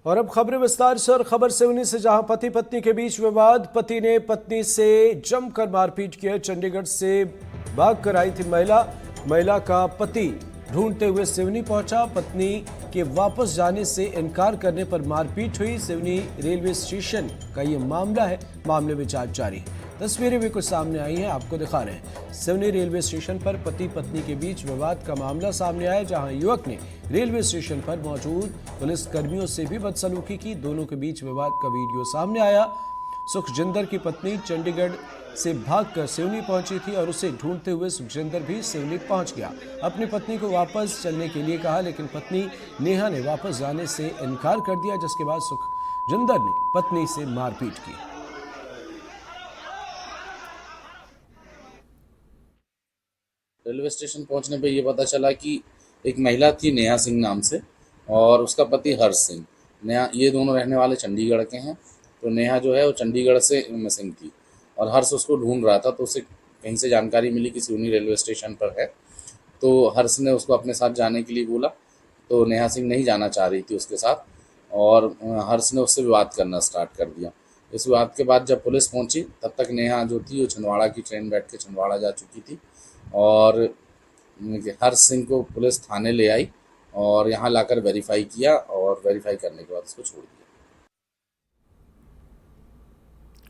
और अब खबरें विस्तार से और खबर सिवनी से, जहां पति पत्नी के बीच विवाद, पति ने पत्नी से जमकर मारपीट की है। चंडीगढ़ से भाग कर आई थी महिला का पति ढूंढते हुए सिवनी पहुंचा। पत्नी के वापस जाने से इनकार करने पर मारपीट हुई। सिवनी रेलवे स्टेशन का ये मामला है, मामले में जांच जारी है। तस्वीरें भी कुछ सामने आई हैं, आपको दिखा रहे हैं। सिवनी रेलवे स्टेशन पर पति पत्नी के बीच विवाद का मामला सामने आया, जहां युवक ने रेलवे स्टेशन पर मौजूद पुलिस कर्मियों से भी बदसलूकी की। दोनों के बीच विवाद का वीडियो सामने आया। सुखजिंदर की पत्नी चंडीगढ़ से भागकर सिवनी पहुंची थी और उसे ढूंढते हुए सुखजिंदर भी सिवनी पहुंच गया। अपनी पत्नी को वापस चलने के लिए कहा, लेकिन पत्नी नेहा ने वापस जाने से इनकार कर दिया, जिसके बाद सुखजिंदर ने पत्नी से मारपीट की। रेलवे स्टेशन पहुंचने पे ये पता चला कि एक महिला थी नेहा सिंह नाम से, और उसका पति हर्ष सिंह। नेहा, ये दोनों रहने वाले चंडीगढ़ के हैं। तो नेहा जो है वो चंडीगढ़ से मिसिंग थी और हर्ष उसको ढूंढ रहा था। तो उसे कहीं से जानकारी मिली कि सिवनी रेलवे स्टेशन पर है। तो हर्ष ने उसको अपने साथ जाने के लिए बोला, तो नेहा सिंह नहीं जाना चाह रही थी उसके साथ, और हर्ष ने उससे विवाद करना स्टार्ट कर दिया। इस विवाद के बाद जब पुलिस पहुंची, तब तक नेहा जो थी वो छिंदवाड़ा की ट्रेन बैठ के छिंदवाड़ा जा चुकी थी, और हर्ष सिंह को पुलिस थाने ले आई और यहाँ लाकर वेरीफाई किया, और वेरीफाई करने के बाद उसको छोड़ दिया।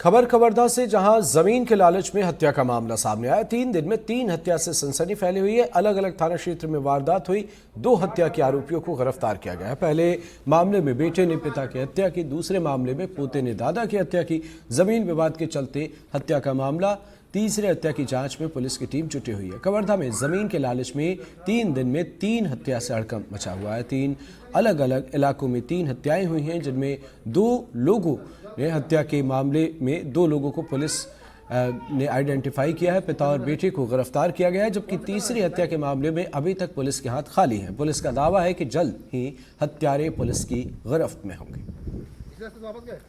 खबर कवर्धा से, जहां जमीन के लालच में हत्या का मामला सामने आया। 3 दिन में 3 हत्या से सनसनी फैली हुई है। अलग अलग थाना क्षेत्र में वारदात हुई। 2 हत्या के आरोपियों को गिरफ्तार किया गया है। पहले मामले में बेटे ने पिता की हत्या की, दूसरे मामले में पोते ने दादा की हत्या की। जमीन विवाद के चलते हत्या का मामला। तीसरे हत्या की जांच में पुलिस की टीम जुटी हुई है। कवर्धा में जमीन के लालच में 3 दिन में 3 हत्या से हड़कंप मचा हुआ है। 3 अलग अलग इलाकों में 3 हत्याएं हुई हैं, जिनमें 2 लोगों ने हत्या के मामले में 2 लोगों को पुलिस ने आइडेंटिफाई किया है। पिता और बेटे को गिरफ्तार किया गया है, जबकि तीसरी हत्या के मामले में अभी तक पुलिस के हाथ खाली हैं। पुलिस का दावा है कि जल्द ही हत्यारे पुलिस की गिरफ्त में होंगे।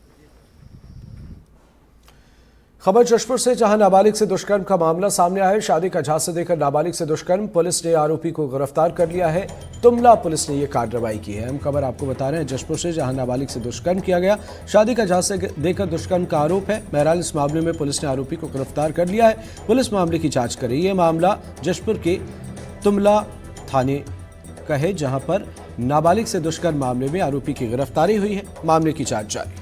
खबर जशपुर से, जहां नाबालिग से दुष्कर्म का मामला सामने आया है। शादी का झांसा देकर नाबालिग से दुष्कर्म, पुलिस ने आरोपी को गिरफ्तार कर लिया है। तुमला पुलिस ने यह कार्रवाई की है। हम खबर आपको बता रहे हैं जशपुर से, जहां नाबालिग से दुष्कर्म किया गया। शादी का झांसा देकर दुष्कर्म का आरोप है। बहरहाल इस मामले में पुलिस ने आरोपी को गिरफ्तार कर लिया है। पुलिस मामले की जांच कर रही है। मामला जशपुर के तुमला थाने का है, जहां पर नाबालिग से दुष्कर्म मामले में आरोपी की गिरफ्तारी हुई है। मामले की जांच जारी।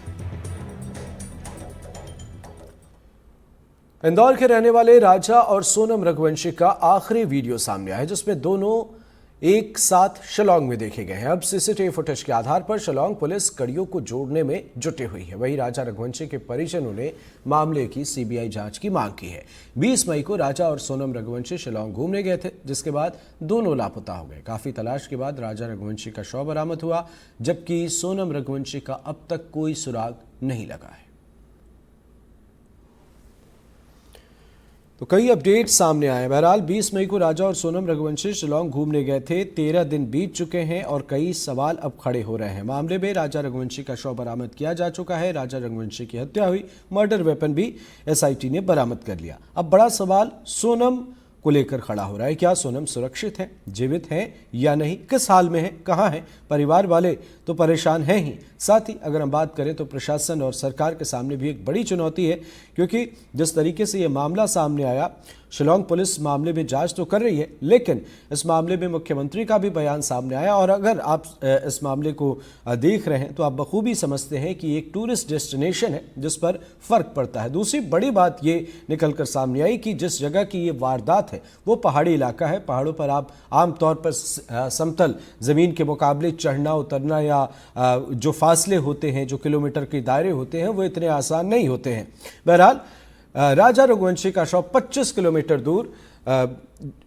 इंदौर के रहने वाले राजा और सोनम रघुवंशी का आखिरी वीडियो सामने आया है, जिसमें दोनों एक साथ शिलांग में देखे गए हैं। अब सीसीटीवी फुटेज के आधार पर शिलांग पुलिस कड़ियों को जोड़ने में जुटी हुई है। वहीं राजा रघुवंशी के परिजनों ने मामले की सीबीआई जांच की मांग की है। 20 मई को राजा और सोनम रघुवंशी शिलांग घूमने गए थे, जिसके बाद दोनों लापता हो गए। काफी तलाश के बाद राजा रघुवंशी का शव बरामद हुआ, जबकि सोनम रघुवंशी का अब तक कोई सुराग नहीं लगा है। तो कई अपडेट सामने आए। बहरहाल 20 मई को राजा और सोनम रघुवंशी शिलांग घूमने गए थे। 13 दिन बीत चुके हैं और कई सवाल अब खड़े हो रहे हैं। मामले में राजा रघुवंशी का शव बरामद किया जा चुका है। राजा रघुवंशी की हत्या हुई, मर्डर वेपन भी एसआईटी ने बरामद कर लिया। अब बड़ा सवाल सोनम को लेकर खड़ा हो रहा है। क्या सोनम सुरक्षित है, जीवित है या नहीं, किस हाल में है, कहां है? परिवार वाले तो परेशान हैं ही, साथ ही अगर हम बात करें तो प्रशासन और सरकार के सामने भी एक बड़ी चुनौती है, क्योंकि जिस तरीके से ये मामला सामने आया, शिलांग पुलिस मामले में जांच तो कर रही है, लेकिन इस मामले में मुख्यमंत्री का भी बयान सामने आया। और अगर आप इस मामले को देख रहे हैं तो आप बखूबी समझते हैं कि एक टूरिस्ट डेस्टिनेशन है, जिस पर फर्क पड़ता है। दूसरी बड़ी बात ये निकलकर सामने आई कि जिस जगह की ये वारदात है वो पहाड़ी इलाका है। पहाड़ों पर आप आमतौर पर समतल जमीन के मुकाबले चढ़ना उतरना या जो फासले होते हैं, जो किलोमीटर के दायरे होते हैं, वो इतने आसान नहीं होते हैं। बहरहाल राजा रघुवंशी का शव 25 किलोमीटर दूर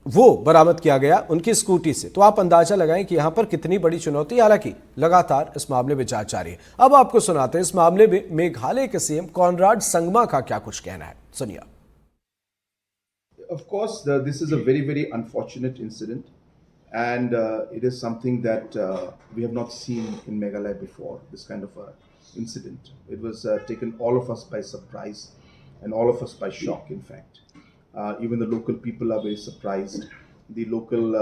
वो बरामद किया गया उनकी स्कूटी से। तो आप अंदाजा लगाएं कि यहां पर कितनी बड़ी चुनौती। हालांकि लगातार इस मामले में जांच जारी है। अब आपको सुनाते हैं इस मामले में मेघालय के सीएम कॉनराड संगमा का क्या कुछ कहना है, सुनिए। Of course, this is a very unfortunate incident, and it is something that we have not seen in Meghalaya before. This kind of a incident. It was taken all of us by surprise, and all of us by shock. In fact, even the local people are very surprised. The local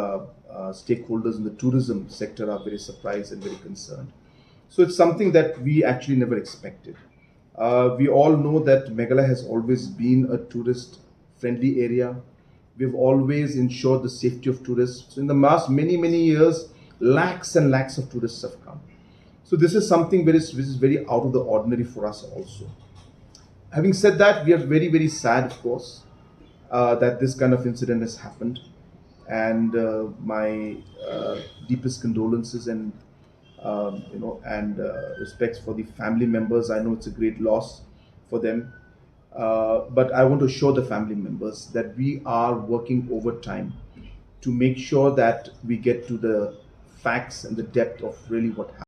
stakeholders in the tourism sector are very surprised and very concerned. So it's something that we actually never expected. We all know that Meghalaya has always been a tourist friendly area. We've always ensured the safety of tourists. So in the last many years, lakhs and lakhs of tourists have come. So this is something which is very out of the ordinary for us also. Having said that, we are very sad, of course, that this kind of incident has happened, and my deepest condolences and respects for the family members. I know it's a great loss for them, but I want to assure the family members that we are working overtime to make sure that we get to the facts and the depth of really what happened.